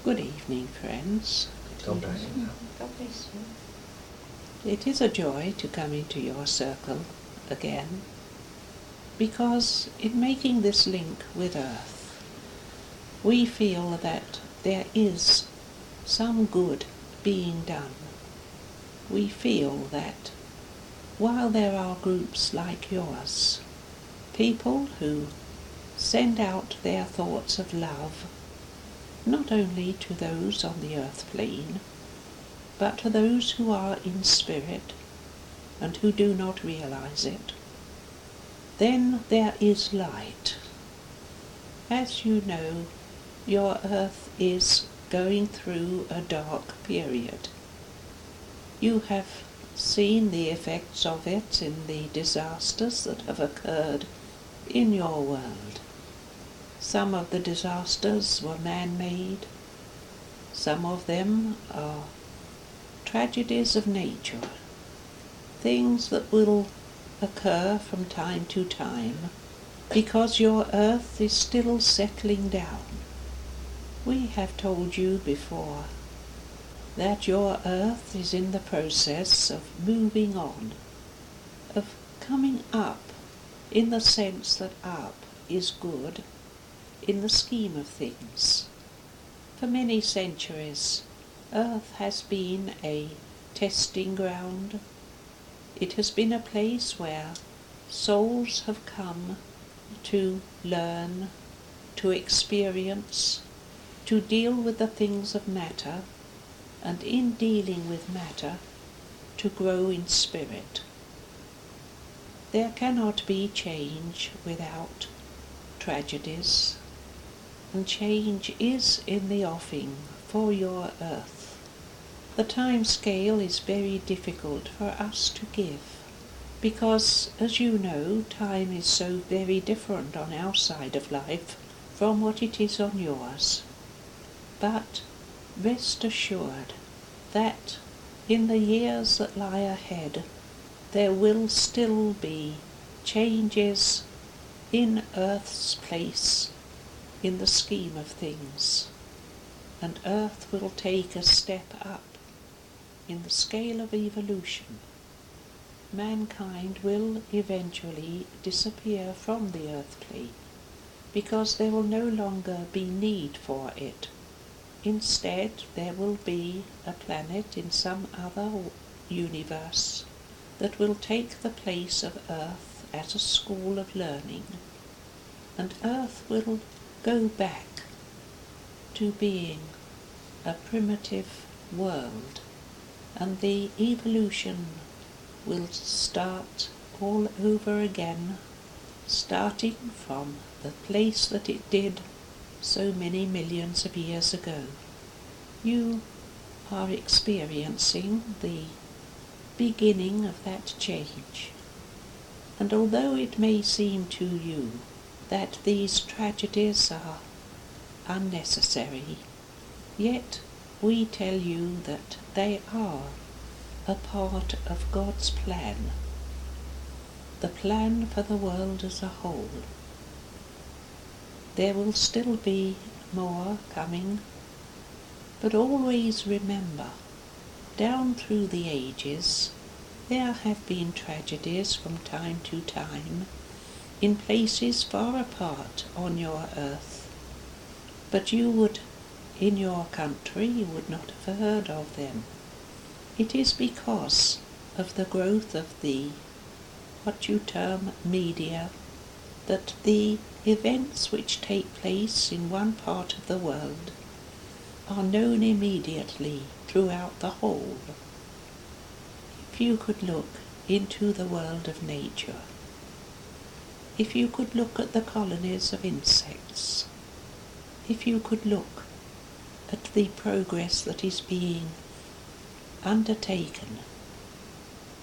Good evening, friends. God bless you. God bless you. It is a joy to come into your circle again, because in making this link with Earth, we feel that there is some good being done. We feel that while there are groups like yours, people who send out their thoughts of love, not only to those on the earth plane, but to those who are in spirit and who do not realize it, then there is light. As you know, your earth is going through a dark period. You have seen the effects of it in the disasters that have occurred in your world. Some of the disasters were man-made. Some of them are tragedies of nature, things that will occur from time to time because your earth is still settling down. We have told you before that your earth is in the process of moving on, of coming up, in the sense that up is good in the scheme of things. For many centuries, Earth has been a testing ground. It has been a place where souls have come to learn, to experience, to deal with the things of matter, and in dealing with matter, to grow in spirit. There cannot be change without tragedies, and change is in the offing for your earth. The time scale is very difficult for us to give, because, as you know, time is so very different on our side of life from what it is on yours. But rest assured that in the years that lie ahead, there will still be changes in Earth's place in the scheme of things, and Earth will take a step up in the scale of evolution. Mankind will eventually disappear from the Earth plane because there will no longer be need for it. Instead, there will be a planet in some other universe that will take the place of Earth as a school of learning, and Earth will go back to being a primitive world, and the evolution will start all over again, starting from the place that it did so many millions of years ago. You are experiencing the beginning of that change, and although it may seem to you that these tragedies are unnecessary, yet we tell you that they are a part of God's plan, the plan for the world as a whole. There will still be more coming, but always remember, down through the ages, there have been tragedies from time to time in places far apart on your earth, but you would, in your country, you would not have heard of them. It is because of the growth of the, what you term media, that the events which take place in one part of the world are known immediately throughout the whole. If you could look into the world of nature, if you could look at the colonies of insects, if you could look at the progress that is being undertaken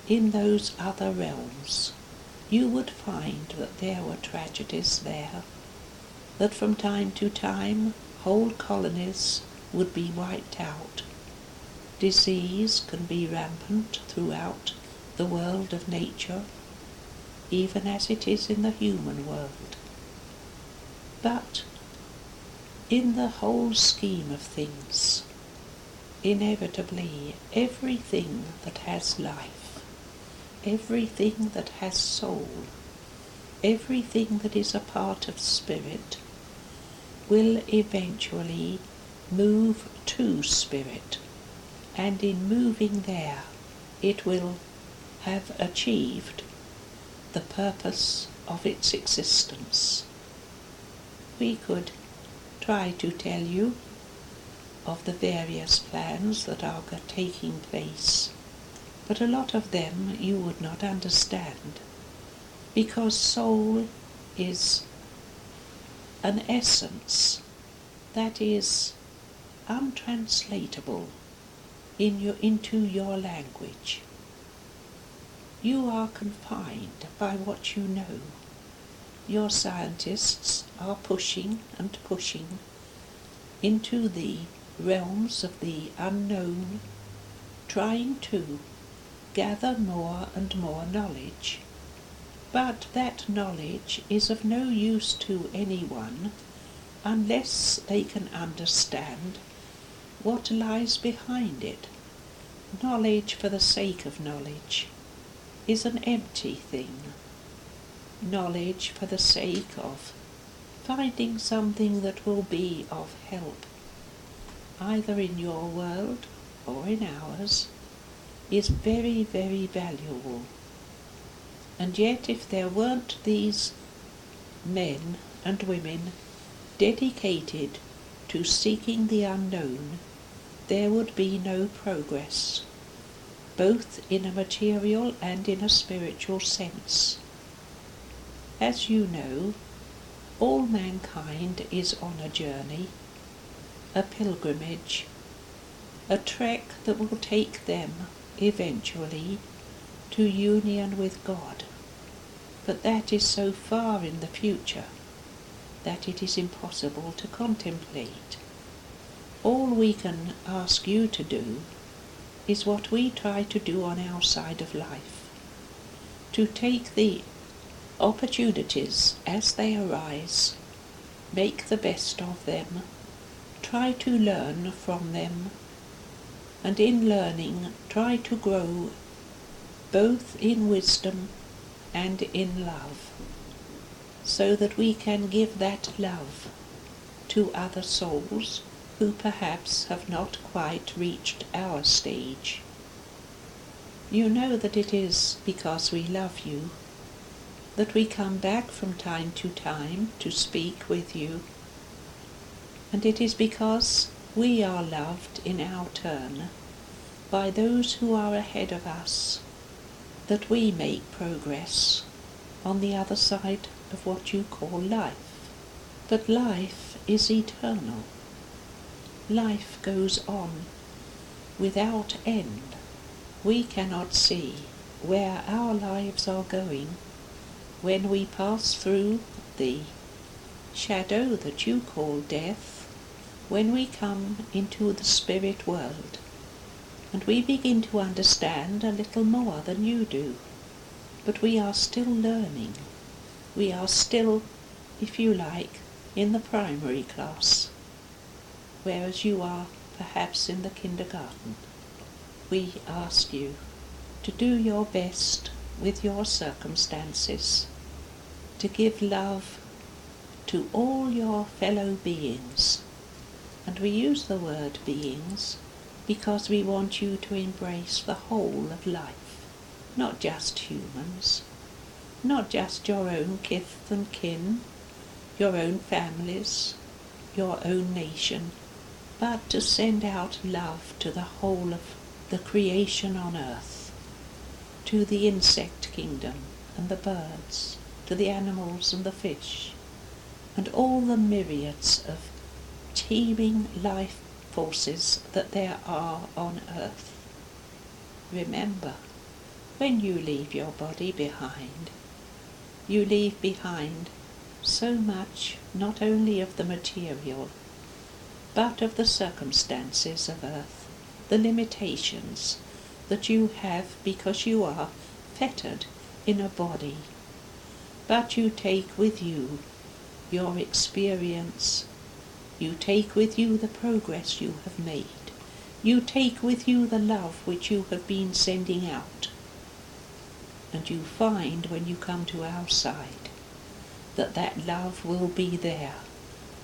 in those other realms, you would find that there were tragedies there, that from time to time whole colonies would be wiped out. Disease can be rampant throughout the world of nature, even as it is in the human world. But in the whole scheme of things, inevitably everything that has life, everything that has soul, everything that is a part of spirit, will eventually move to spirit, and in moving there it will have achieved the purpose of its existence. We could try to tell you of the various plans that are taking place, but a lot of them you would not understand, because soul is an essence that is untranslatable into your language. You are confined by what you know. Your scientists are pushing and pushing into the realms of the unknown, trying to gather more and more knowledge. But that knowledge is of no use to anyone unless they can understand what lies behind it. Knowledge for the sake of knowledge is an empty thing. Knowledge for the sake of finding something that will be of help, either in your world or in ours, is very, very valuable. And yet if there weren't these men and women dedicated to seeking the unknown, there would be no progress, both in a material and in a spiritual sense. As you know, all mankind is on a journey, a pilgrimage, a trek that will take them eventually to union with God. But that is so far in the future that it is impossible to contemplate. All we can ask you to do is what we try to do on our side of life, to take the opportunities as they arise, make the best of them, try to learn from them, and in learning try to grow both in wisdom and in love, so that we can give that love to other souls who perhaps have not quite reached our stage. You know that it is because we love you that we come back from time to time to speak with you, and it is because we are loved in our turn by those who are ahead of us that we make progress on the other side of what you call life. But life is eternal. Life goes on without end. We cannot see where our lives are going when we pass through the shadow that you call death, when we come into the spirit world, and we begin to understand a little more than you do. But we are still learning. We are still, if you like, in the primary class, whereas you are perhaps in the kindergarten. We ask you to do your best with your circumstances, to give love to all your fellow beings. And we use the word beings because we want you to embrace the whole of life, not just humans, not just your own kith and kin, your own families, your own nation, but to send out love to the whole of the creation on earth, to the insect kingdom and the birds, to the animals and the fish, and all the myriads of teeming life forces that there are on earth. Remember, when you leave your body behind, you leave behind so much not only of the material, but of the circumstances of earth, the limitations that you have because you are fettered in a body. But you take with you your experience, You take with you the progress you have made. You take with you the love which you have been sending out. And you find when you come to our side that that love will be there,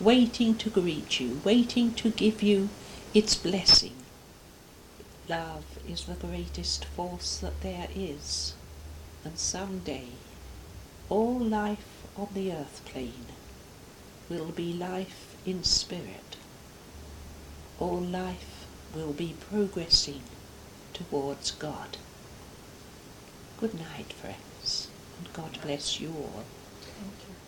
waiting to greet you, waiting to give you its blessing. Love is the greatest force that there is, and someday all life on the earth plane will be life in spirit. All life will be progressing towards God. Good night, friends, and God bless you all. Thank you.